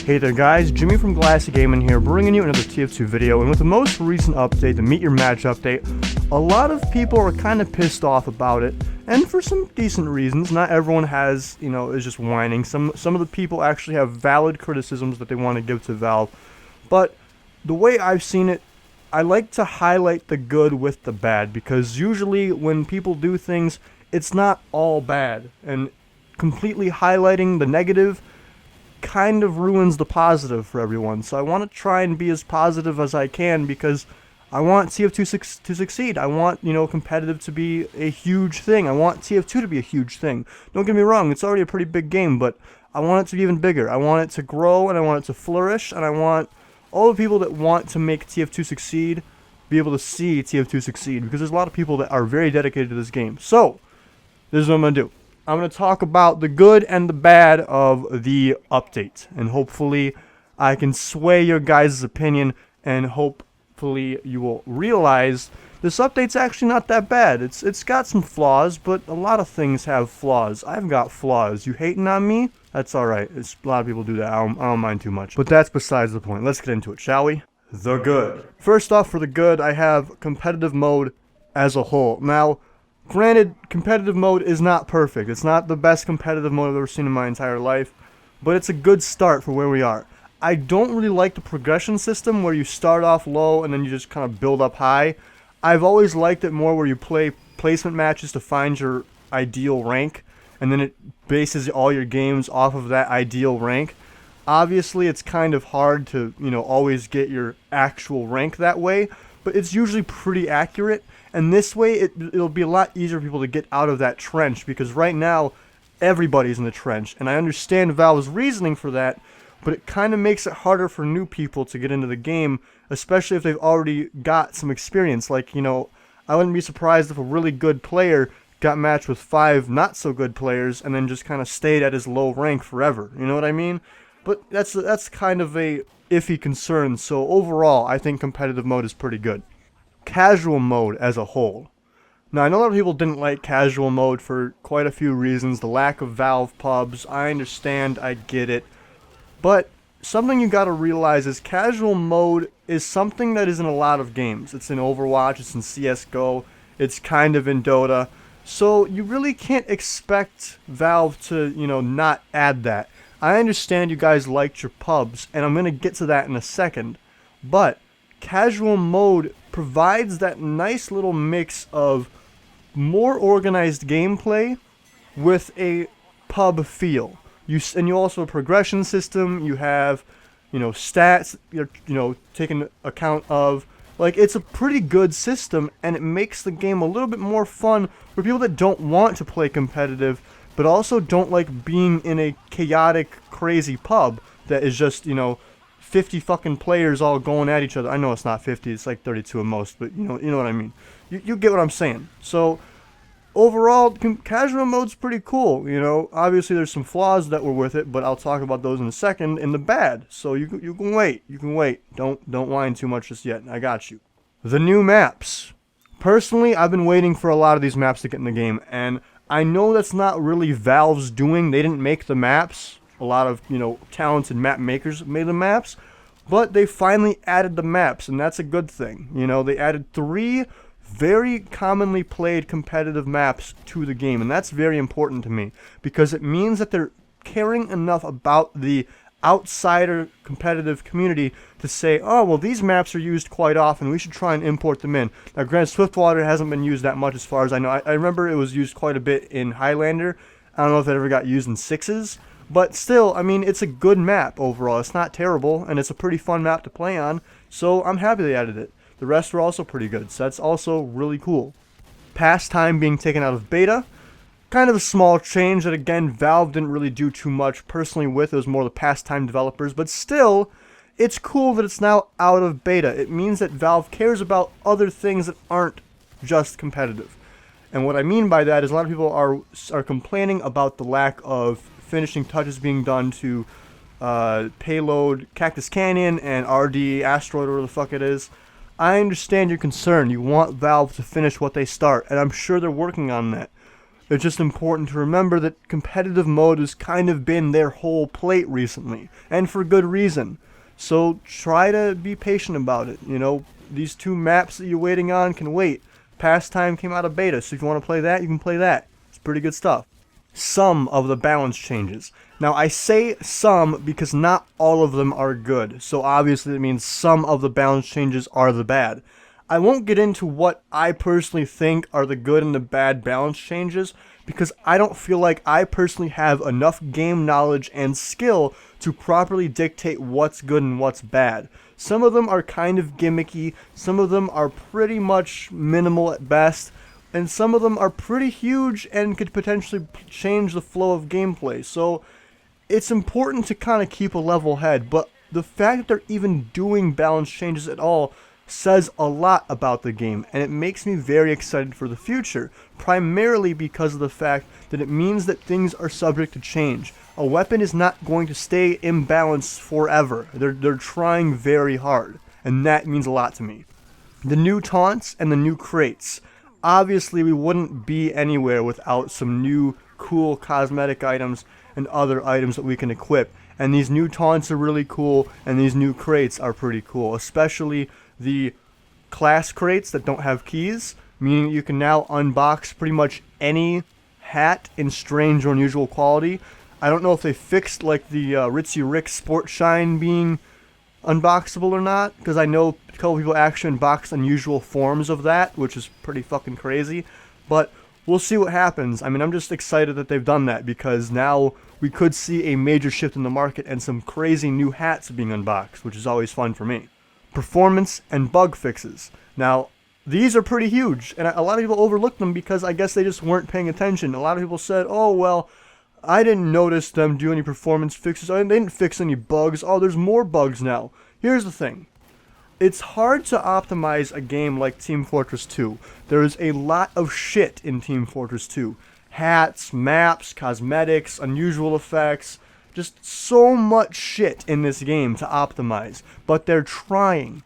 Hey there guys, Jimmy from Glassy Gaming here, bringing you another TF2 video, and with the most recent update, the Meet Your Match update, a lot of people are kind of pissed off about it, and for some decent reasons. Not everyone has, is just whining. Some of the people actually have valid criticisms that they want to give to Valve, but the way I've seen it, I like to highlight the good with the bad, because usually when people do things, it's not all bad, and completely highlighting the negative kind of ruins the positive for everyone. So I want to try and be as positive as I can, because I want TF2 to succeed. I want, competitive to be a huge thing. I want TF2 to be a huge thing. Don't get me wrong, it's already a pretty big game, but I want it to be even bigger. I want it to grow, and I want it to flourish, and I want all the people that want to make TF2 succeed be able to see TF2 succeed, because there's a lot of people that are very dedicated to this game. So, this is what I'm going to do. I'm going to talk about the good and the bad of the update, and hopefully I can sway your guys' opinion, and hopefully you will realize this update's actually not that bad. It's got some flaws, but a lot of things have flaws. I've got flaws. You hating on me? That's alright. A lot of people do that. I don't mind too much. But that's besides the point. Let's get into it, shall we? The good. First off, for the good, I have competitive mode as a whole. Now, granted, competitive mode is not perfect. It's not the best competitive mode I've ever seen in my entire life, but it's a good start for where we are. I don't really like the progression system where you start off low and then you just kind of build up high. I've always liked it more where you play placement matches to find your ideal rank, and then it bases all your games off of that ideal rank. Obviously, it's kind of hard to, always get your actual rank that way, but it's usually pretty accurate. And this way, it'll be a lot easier for people to get out of that trench, because right now, everybody's in the trench. And I understand Valve's reasoning for that, but it kind of makes it harder for new people to get into the game, especially if they've already got some experience. Like, I wouldn't be surprised if a really good player got matched with 5 not-so-good players and then just kind of stayed at his low rank forever. You know what I mean? But that's kind of a iffy concern. So overall, I think competitive mode is pretty good. Casual mode as a whole. Now, I know a lot of people didn't like casual mode for quite a few reasons. The lack of Valve pubs, I understand, I get it. But something you gotta realize is casual mode is something that is in a lot of games. It's in Overwatch, it's in CSGO, it's kind of in Dota. So you really can't expect Valve to, not add that. I understand you guys liked your pubs, and I'm gonna get to that in a second. But casual mode provides that nice little mix of more organized gameplay with a pub feel. You also have a progression system. You have, stats. You're, taking account of. Like, it's a pretty good system, and it makes the game a little bit more fun for people that don't want to play competitive, but also don't like being in a chaotic, crazy pub that is just, 50 fucking players all going at each other. I know it's not 50, it's like 32 at most, but you know what I mean. You get what I'm saying. So overall, casual mode's pretty cool. Obviously there's some flaws that were with it, but I'll talk about those in a second. In the bad, so you can wait. You can wait. Don't whine too much just yet. I got you. The new maps. Personally, I've been waiting for a lot of these maps to get in the game, and I know that's not really Valve's doing. They didn't make the maps. A lot of, talented map makers made the maps, but they finally added the maps, and that's a good thing. They added 3 very commonly played competitive maps to the game, and that's very important to me, because it means that they're caring enough about the outsider competitive community to say, oh, well, these maps are used quite often, we should try and import them in. Now, granted, Swiftwater hasn't been used that much as far as I know. I remember it was used quite a bit in Highlander. I don't know if it ever got used in 6s. But still, I mean, it's a good map overall. It's not terrible, and it's a pretty fun map to play on, so I'm happy they added it. The rest were also pretty good, so that's also really cool. Pastime being taken out of beta. Kind of a small change that, again, Valve didn't really do too much personally with. It was more the Pastime developers, but still, it's cool that it's now out of beta. It means that Valve cares about other things that aren't just competitive. And what I mean by that is a lot of people are complaining about the lack of finishing touches being done to Payload Cactus Canyon and RD Asteroid, or whatever the fuck it is. I understand your concern. You want Valve to finish what they start, and I'm sure they're working on that. It's just important to remember that competitive mode has kind of been their whole plate recently, and for good reason. So try to be patient about it. You know, these 2 maps that you're waiting on can wait. Pastime came out of beta, so if you want to play that, you can play that. It's pretty good stuff. Some of the balance changes. Now, I say some because not all of them are good, so obviously it means some of the balance changes are the bad. I won't get into what I personally think are the good and the bad balance changes, because I don't feel like I personally have enough game knowledge and skill to properly dictate what's good and what's bad. Some of them are kind of gimmicky, some of them are pretty much minimal at best, and some of them are pretty huge and could potentially change the flow of gameplay. So it's important to kind of keep a level head, but the fact that they're even doing balance changes at all says a lot about the game, and it makes me very excited for the future, primarily because of the fact that it means that things are subject to change. A weapon is not going to stay imbalanced forever. They're trying very hard, and that means a lot to me. The new taunts and the new crates. Obviously, we wouldn't be anywhere without some new cool cosmetic items and other items that we can equip, and these new taunts are really cool, and these new crates are pretty cool, especially the class crates that don't have keys, meaning you can now unbox pretty much any hat in strange or unusual quality. I don't know if they fixed like the Ritzy Rick Sport Shine being unboxable or not, because I know a couple people actually unbox unusual forms of that, which is pretty fucking crazy, but we'll see what happens. I mean, I'm just excited that they've done that, because now we could see a major shift in the market and some crazy new hats being unboxed, which is always fun for me. Performance and bug fixes. Now, these are pretty huge, and a lot of people overlook them because I guess they just weren't paying attention. A lot of people said, oh, well, I didn't notice them do any performance fixes. They didn't fix any bugs. Oh, there's more bugs now. Here's the thing. It's hard to optimize a game like Team Fortress 2. There is a lot of shit in Team Fortress 2. Hats, maps, cosmetics, unusual effects. Just so much shit in this game to optimize, but they're trying.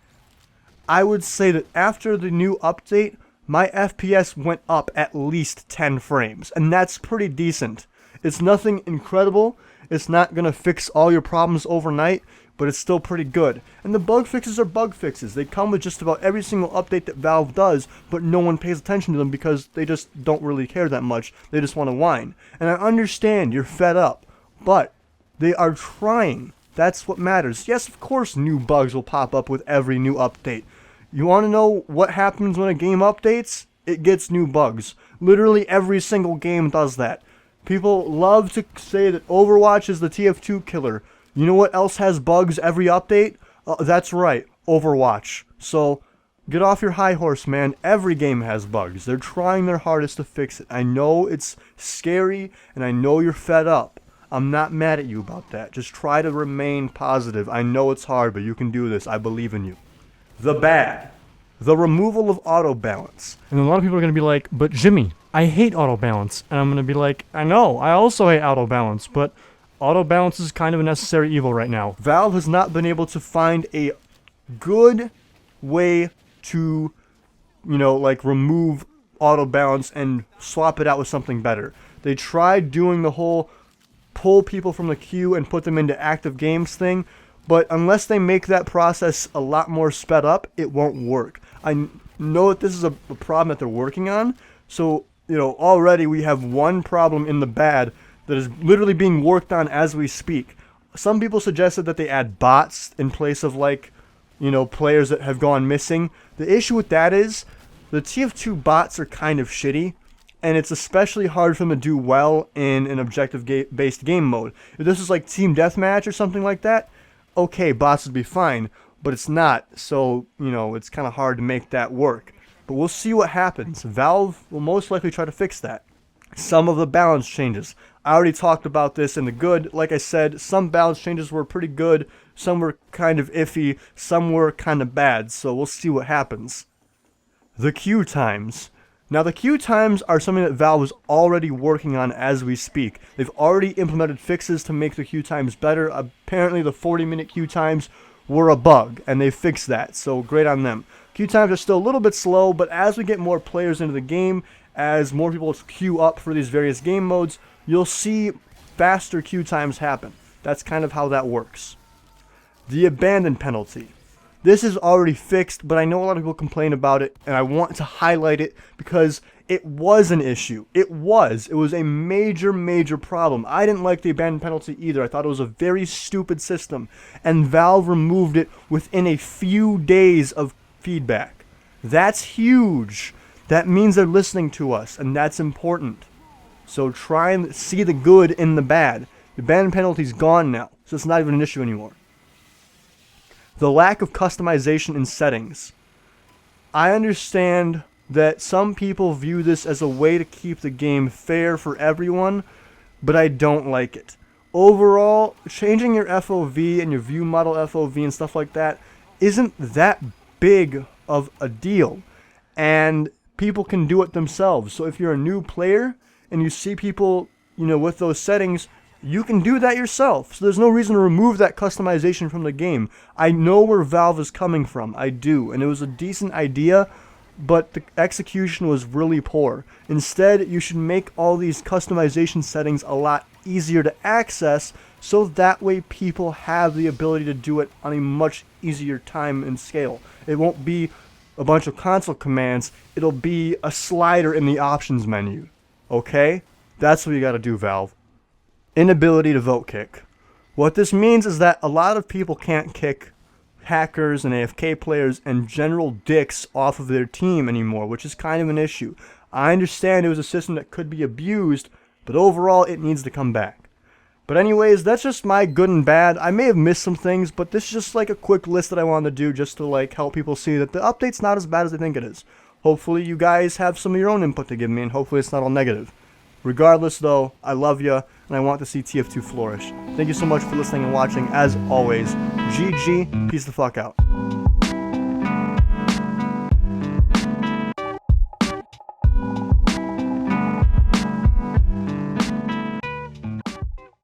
I would say that after the new update, my FPS went up at least 10 frames, and that's pretty decent. It's nothing incredible, it's not going to fix all your problems overnight, but it's still pretty good. And the bug fixes are bug fixes. They come with just about every single update that Valve does, but no one pays attention to them because they just don't really care that much. They just want to whine. And I understand you're fed up, but they are trying. That's what matters. Yes, of course new bugs will pop up with every new update. You want to know what happens when a game updates? It gets new bugs. Literally every single game does that. People love to say that Overwatch is the TF2 killer. You know what else has bugs every update? That's right, Overwatch. So get off your high horse, man. Every game has bugs. They're trying their hardest to fix it. I know it's scary, and I know you're fed up. I'm not mad at you about that. Just try to remain positive. I know it's hard, but you can do this. I believe in you. The bad. The removal of auto balance. And a lot of people are going to be like, but Jimmy, I hate auto balance. And I'm going to be like, I know, I also hate auto balance, but auto balance is kind of a necessary evil right now. Valve has not been able to find a good way to, remove auto balance and swap it out with something better. They tried doing the whole pull people from the queue and put them into active games thing, but unless they make that process a lot more sped up, it won't work. I know that this is a problem that they're working on, so, already we have one problem in the bad that is literally being worked on as we speak. Some people suggested that they add bots in place of, players that have gone missing. The issue with that is the TF2 bots are kind of shitty, and it's especially hard for them to do well in an objective-based game mode. If this is like Team Deathmatch or something like that, okay, bots would be fine, but it's not, so, it's kind of hard to make that work. But we'll see what happens. Valve will most likely try to fix that. Some of the balance changes. I already talked about this in the good. Like I said, some balance changes were pretty good, some were kind of iffy, some were kind of bad, so we'll see what happens. The queue times. Now, the queue times are something that Valve is already working on as we speak. They've already implemented fixes to make the queue times better. Apparently, the 40-minute queue times were a bug, and they fixed that, so great on them. Queue times are still a little bit slow, but as we get more players into the game, as more people queue up for these various game modes, you'll see faster queue times happen. That's kind of how that works. The abandon penalty. This is already fixed, but I know a lot of people complain about it, and I want to highlight it because it was an issue. It was a major, major problem. I didn't like the abandon penalty either. I thought it was a very stupid system, and Valve removed it within a few days of feedback. That's huge. That means they're listening to us, and that's important. So try and see the good in the bad. The abandon penalty's gone now, so it's not even an issue anymore. The lack of customization in settings. I understand that some people view this as a way to keep the game fair for everyone, but I don't like it. Overall, changing your FOV and your view model FOV and stuff like that isn't that big of a deal, and people can do it themselves. So if you're a new player and you see people, with those settings, you can do that yourself. So there's no reason to remove that customization from the game. I know where Valve is coming from. I do. And it was a decent idea, but the execution was really poor. Instead, you should make all these customization settings a lot easier to access, so that way people have the ability to do it on a much easier time and scale. It won't be a bunch of console commands. It'll be a slider in the options menu. Okay? That's what you gotta do, Valve. Inability to vote kick. What this means is that a lot of people can't kick hackers and AFK players and general dicks off of their team anymore, which is kind of an issue. I understand it was a system that could be abused, but overall it needs to come back. But anyways, that's just my good and bad. I may have missed some things, but this is just like a quick list that I wanted to do just to help people see that the update's not as bad as they think it is. Hopefully you guys have some of your own input to give me, and hopefully it's not all negative. Regardless though, I love ya, and I want to see TF2 flourish. Thank you so much for listening and watching. As always, GG, peace the fuck out.